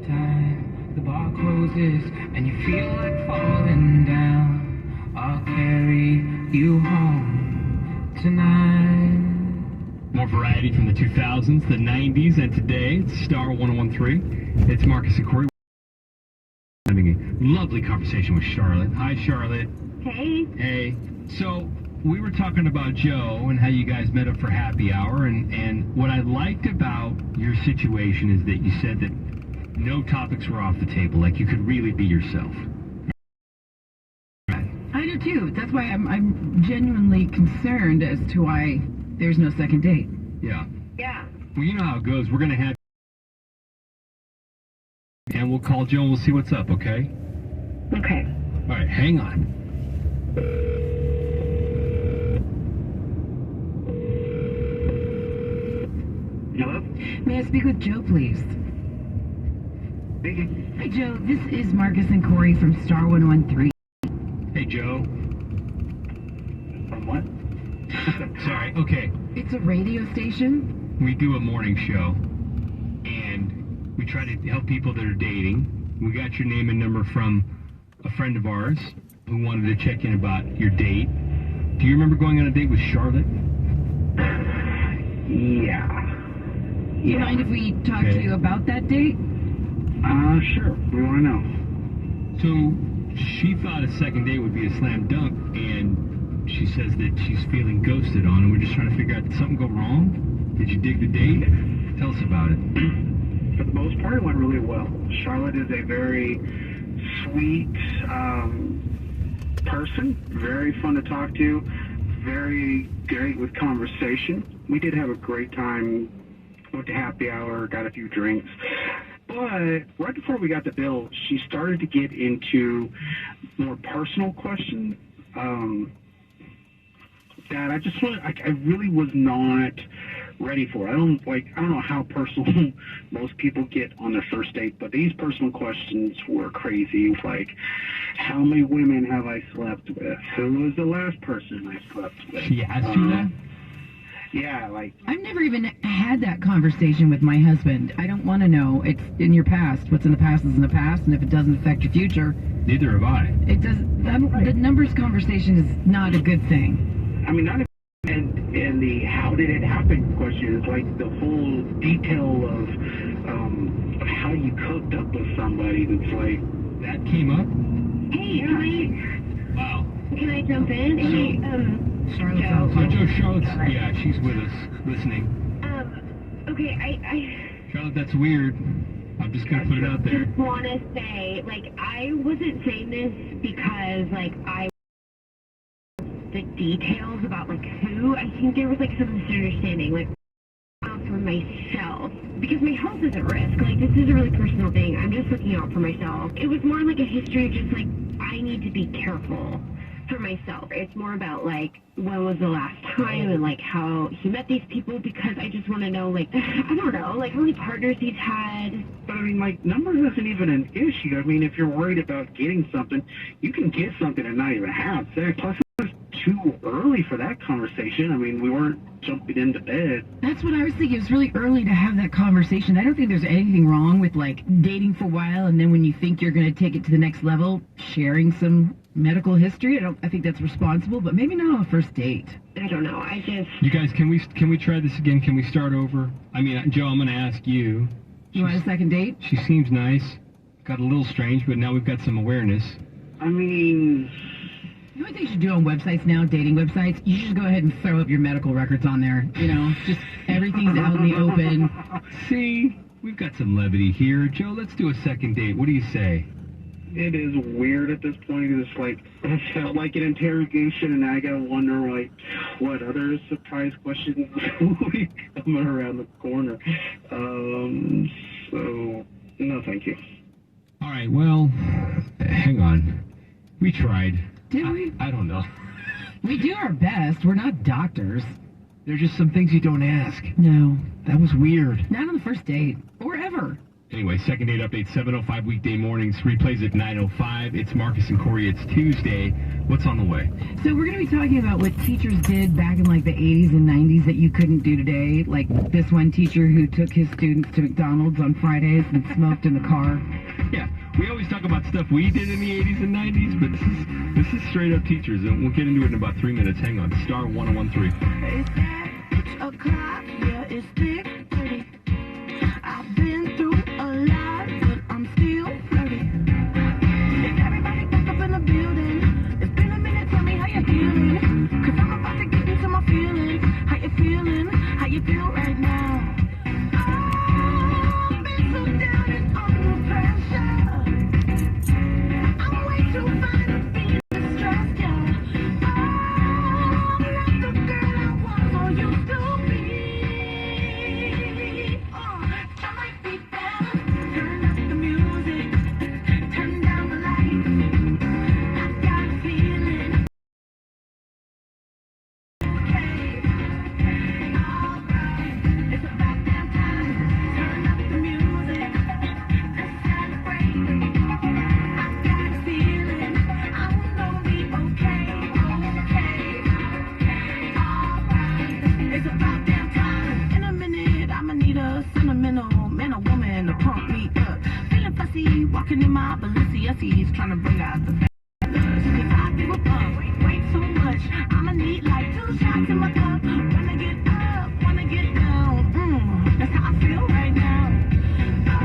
time the bar closes and you feel like falling down, I'll carry you home tonight. More variety from the 2000s, the 90s, and today. It's Star 1013. It's Marcus and Corey. Having a lovely conversation with Charlotte. Hi, Charlotte. Hey. Hey. So, we were talking about Joe and how you guys met up for happy hour, and what I liked about your situation is that you said that no topics were off the table, like you could really be yourself. I do too. That's why I'm genuinely concerned as to why there's no second date. Yeah. Yeah. Well, you know how it goes. We're going to have... And we'll call Joe and we'll see what's up, okay? Okay. All right, hang on. Hello? May I speak with Joe, please? Speaking. Hi, Joe. This is Marcus and Corey from Star 1013. Hey, Joe. From what? Sorry, okay. It's a radio station. We do a morning show, and we try to help people that are dating. We got your name and number from a friend of ours who wanted to check in about your date. Do you remember going on a date with Charlotte? Yeah. Do you mind if we talk to you about that date? Sure. We want to know. So, she thought a second date would be a slam dunk, and she says that she's feeling ghosted on, and we're just trying to figure out, did something go wrong? Did you dig the date? Tell us about it. For the most part, it went really well. Charlotte is a very sweet person, very fun to talk to, very great with conversation. We did have a great time, went to happy hour, got a few drinks. But right before we got the bill, she started to get into more personal questions that I really was not ready for. I don't know how personal most people get on their first date, but these personal questions were crazy. Like, how many women have I slept with? Who was the last person I slept with? She asked you that? Yeah, like... I've never even had that conversation with my husband. I don't want to know. It's in your past. What's in the past is in the past, and if it doesn't affect your future... Neither have I. It does. The numbers conversation is not a good thing. I mean, not and the how did it happen question is like the full detail of how you cooked up with somebody. That's like... That came up? Hey, Wow. can I jump in? Hey, Charlotte's Joe. on. So Joe, Charlotte's... Yeah, she's with us, listening. Okay, I Charlotte, that's weird. I'm just gonna put it out there. just want to say, like, I wasn't saying this because, like, the details about, like, who, I think there was, like, some misunderstanding, like, for myself, because my health is at risk. Like, this is a really personal thing. I'm just looking out for myself. It was more like a history of just, like, I need to be careful for myself. It's more about, like, when was the last time and, like, how he met these people, because I just want to know, like, I don't know, like, how many partners he's had. But I mean, like, numbers isn't even an issue. I mean, if you're worried about getting something, you can get something and not even have sex. Plus, it was too early for that conversation. I mean, we weren't jumping into bed. That's what I was thinking. It was really early to have that conversation. I don't think there's anything wrong with, like, dating for a while and then when you think you're going to take it to the next level, sharing some medical history. I think that's responsible, but maybe not on a first date. I don't know. I just... You guys, can we try this again? Can we start over? I mean, Joe, I'm gonna ask you. You want a second date? She seems nice. Got a little strange, but now we've got some awareness. I mean... You know what they should do on websites now, dating websites? You should just go ahead and throw up your medical records on there. You know, just everything's out in the open. See? We've got some levity here. Joe, let's do a second date. What do you say? It is weird at this point. It's like, it felt like an interrogation, and I gotta wonder, like, what other surprise questions will be coming around the corner. So, no thank you. All right, well, hang on. We tried. Did we? I don't know. We do our best. We're not doctors. There's just some things you don't ask. No. That was weird. Not on the first date. Or ever. Anyway, second date update, 7:05 weekday mornings, replays at 9:05. It's Marcus and Corey. It's Tuesday. What's on the way? So we're going to be talking about what teachers did back in like the 80s and 90s that you couldn't do today. Like this one teacher who took his students to McDonald's on Fridays and smoked in the car. Yeah, we always talk about stuff we did in the 80s and 90s, but this is straight up teachers, and we'll get into it in about 3 minutes. Hang on, Star 1013. It's o'clock, yeah, it's 6:30. I've been through a lot, but I'm still flirty. Is everybody back up in the building? It's been a minute, tell me how you feeling. Cause I'm about to get into my feelings. How you feeling? How you feel right now? I've been so down and under pressure. I'm way too fine to be distressed, yeah. I'm not the girl I was or used to be. I might be better. Turn up the music, turn down the lights. I got a feeling. Okay, alright. It's about damn time. Turn up the music, let's celebrate. I got a feeling I'm gonna be okay, alright. It's about damn time. In a minute, I'ma need a sentimental man or woman to pump me up. Feeling fussy, walking in my Balenciennes, trying to bring out the feathers. Cause I give a fuck, way too much. I'ma need like 2 shots in my cup. Wanna get up, wanna get down. That's how I feel right now. Oh,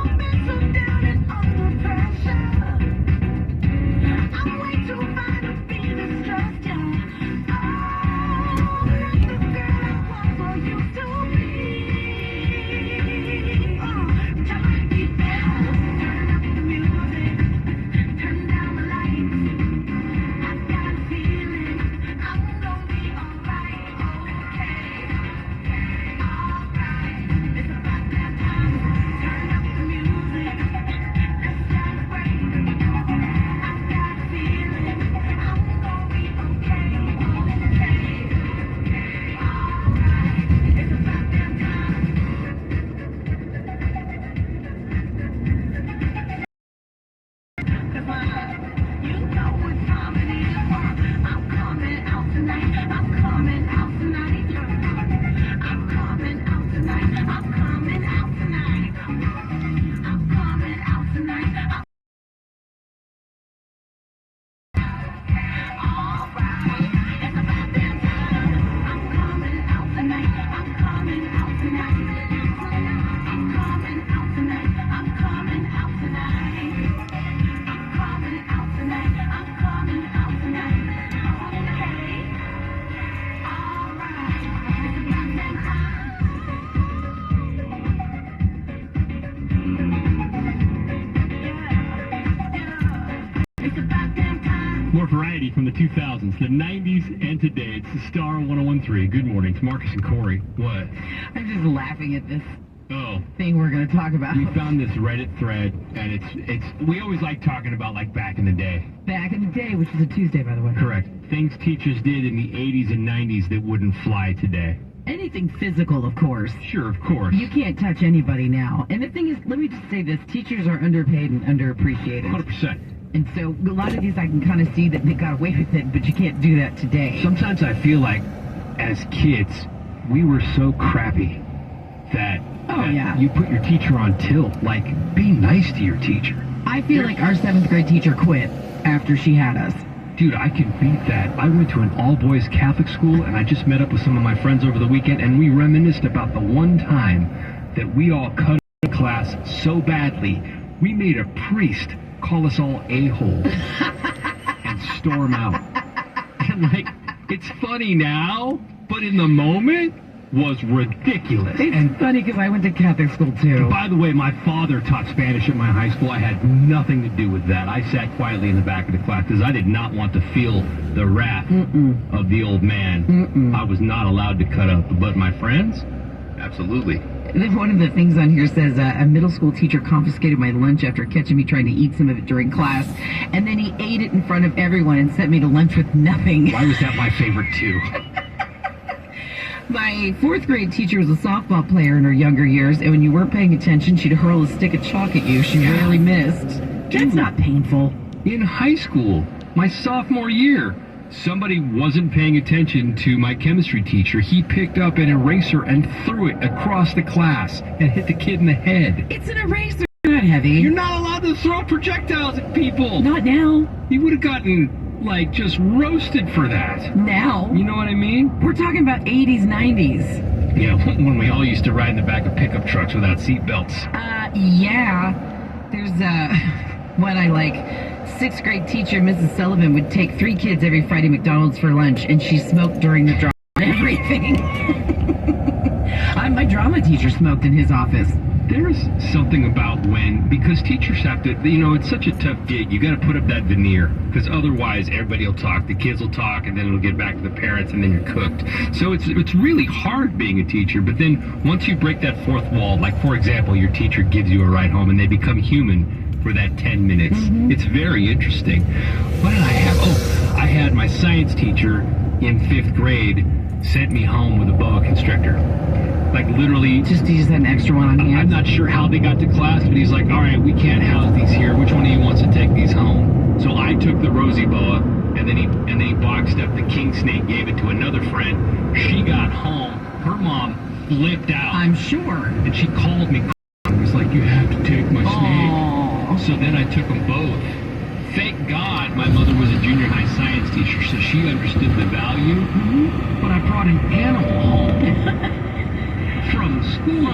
I've been so down and under pressure. I'm way too fine to be distressed, yeah. Oh, not the girl I was or used to be. I might be better. Turn up the music, turn down the lights. I got a feeling I'm gonna be alright, okay, alright. It's about that time. Turn up the music, let's celebrate. I got a feeling I'm gonna be okay, alright. It's about that time. You know what time it is. I'm coming out tonight. I'm coming out tonight. I'm coming out tonight. I'm coming out tonight. I'm coming out tonight. Alright, it's about that time. I'm coming out tonight. I'm coming out tonight. I'm coming out tonight. I'm coming out tonight. I'm coming out tonight. I'm coming out tonight. Okay. Alright. It's about that time. Yeah. It's about that time. More variety from the 2000s, the 90s, and today. It's the Star 1013. Good morning. It's Marcus and Corey. What? I'm just laughing at this Oh, thing we're going to talk about. we found this Reddit thread, and it's we always like talking about like back in the day. Back in the day, which is a Tuesday, by the way. Correct. Things teachers did in the 80s and 90s that wouldn't fly today. Anything physical, of course. Sure, of course. You can't touch anybody now. And the thing is, let me just say this, teachers are underpaid and underappreciated. 100%. And so a lot of these I can kind of see that they got away with it, but you can't do that today. Sometimes I feel like, as kids, we were so crappy that, yeah. you put your teacher on tilt. Like, be nice to your teacher. I feel like our 7th grade teacher quit after she had us. Dude, I can beat that. I went to an all-boys Catholic school, and I just met up with some of my friends over the weekend, and we reminisced about the one time that we all cut a class so badly, we made a priest call us all a-holes and storm out. And, like, it's funny now, but in the moment was ridiculous. It's funny because I went to Catholic school too. By the way, my father taught Spanish at my high school. I had nothing to do with that. I sat quietly in the back of the class because I did not want to feel the wrath of the old man. I was not allowed to cut up. But my friends, absolutely. One of the things on here says a middle school teacher confiscated my lunch after catching me trying to eat some of it during class, and then he ate it in front of everyone and sent me to lunch with nothing. Why was that my favorite too? My fourth grade teacher was a softball player in her younger years, and when you weren't paying attention, she'd hurl a stick of chalk at you. She rarely missed. That's not painful. In high school, my sophomore year, somebody wasn't paying attention to my chemistry teacher. He picked up an eraser and threw it across the class and hit the kid in the head. It's an eraser. Not heavy. You're not allowed to throw projectiles at people. Not now. You would have gotten, like, just roasted for that. Now? You know what I mean? We're talking about 80s, 90s. Yeah, when we all used to ride in the back of pickup trucks without seatbelts. Yeah. There's, one I like. Sixth grade teacher, Mrs. Sullivan, would take 3 kids every Friday McDonald's for lunch, and she smoked during the drama and everything. My drama teacher smoked in his office. There's something about when, because teachers have to, it's such a tough gig, you got to put up that veneer, because otherwise everybody will talk, the kids will talk, and then it'll get back to the parents, and then you're cooked. So it's really hard being a teacher, but then once you break that fourth wall, like for example, your teacher gives you a ride home and they become human for that 10 minutes. Mm-hmm. It's very interesting. What did I have? Oh, I had my science teacher in 5th grade sent me home with a boa constrictor. Like literally, you just had an extra one on hand. I'm not sure how they got to class, but he's like, all right, we can't house these here. Which one of you wants to take these home? So I took the rosy boa, and then he boxed up the king snake, gave it to another friend. She got home. Her mom flipped out. I'm sure. And she called me. It was like, you have to take my snake. So then I took them both. Thank God my mother was a junior high science teacher, so she understood the value. Mm-hmm. But I brought an animal home. From school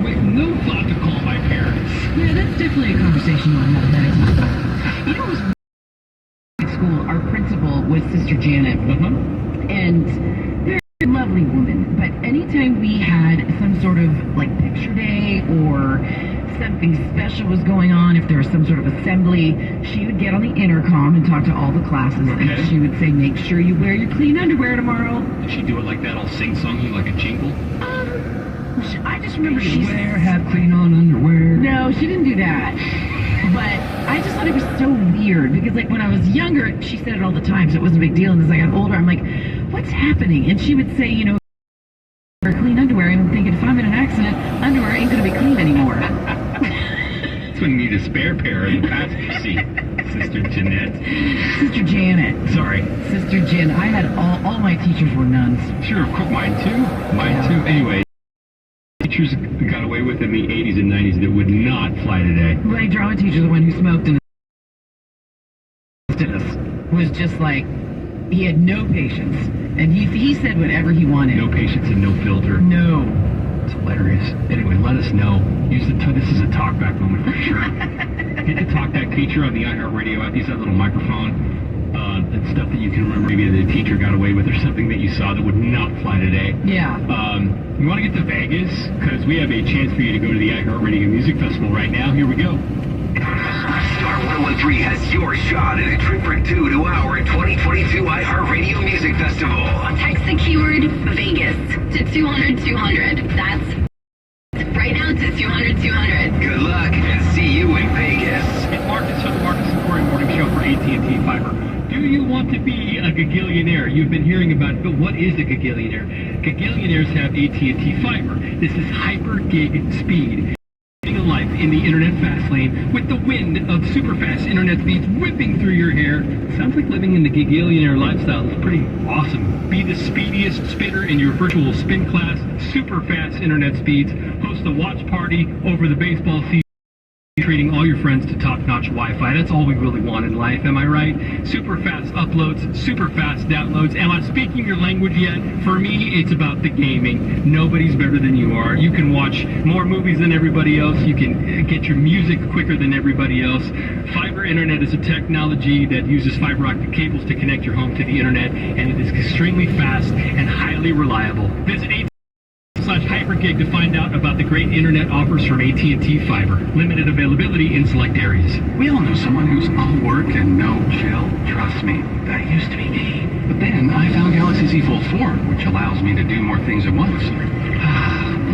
with no thought to call my parents. Yeah, that's definitely a conversation you want to have. You know, it was at school, our principal was Sister Janet, and very lovely woman, but anytime we had some sort of like picture day or something special was going on, if there was some sort of assembly, she would get on the intercom and talk to all the classes, and she would say, make sure you wear your clean underwear tomorrow. Did she do it like that, all sing-songy, like a jingle? I just remember have clean on underwear. No, she didn't do that. But I just thought it was so weird, because like when I was younger, she said it all the time, so it wasn't a big deal, and as I got older, I'm like, what's happening? And she would say, wear clean underwear, and I'm thinking, if I'm in an accident, underwear ain't gonna be clean anymore. That's when you need a spare pair in the passenger seat. Sister Jeanette. Sister Janet. Sorry. Sister Jen. I had all my teachers were nuns. Sure, of course, mine too. Anyway, teachers got away with it in the 80s and 90s that would not fly today. My drama teacher, the one who smoked and assisted us, was just like, he had no patience. And he said whatever he wanted. No patience and no filter. No. It's hilarious. Anyway, let us know. This is a talkback moment for sure. Hit the talkback feature on the iHeartRadio app. Use that little microphone. It's stuff that you can remember. Maybe the teacher got away with or something that you saw that would not fly today. Yeah. You want to get to Vegas? Because we have a chance for you to go to the iHeartRadio Music Festival right now. Here we go. Star 113 has your shot at a trip for 2 to our 2022 iHeartRadio Music Festival. Text the keyword Vegas to 200-200. That's right now to 200-200. Good luck and see you in Vegas. It's Marcus for the Marcus and Corey Morning Show for AT&T Fiber. Do you want to be a gagillionaire? You've been hearing about it, but what is a gagillionaire? Gagillionaires have AT&T Fiber. This is hyper gig speed. Living a life in the internet fast lane with the wind of super fast internet speeds whipping through your hair. Sounds like living in the gagillionaire lifestyle is pretty awesome. Be the speediest spinner in your virtual spin class, super fast internet speeds, host a watch party over the baseball season, treating all your friends to top-notch Wi-Fi. That's all we really want in life, am I right? Super fast uploads, super fast downloads. Am I speaking your language yet? For me, it's about the gaming. Nobody's better than you are. You can watch more movies than everybody else. You can get your music quicker than everybody else. Fiber internet is a technology that uses fiber optic cables to connect your home to the internet, and it is extremely fast and highly reliable. Visit /hypergig to find out about the great internet offers from AT&T Fiber. Limited availability in select areas. We all know someone who's all work and no chill. Trust me, that used to be me. But then I found Galaxy Z Fold 4, which allows me to do more things at once.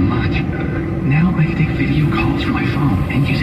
Much better. Now I can take video calls from my phone and use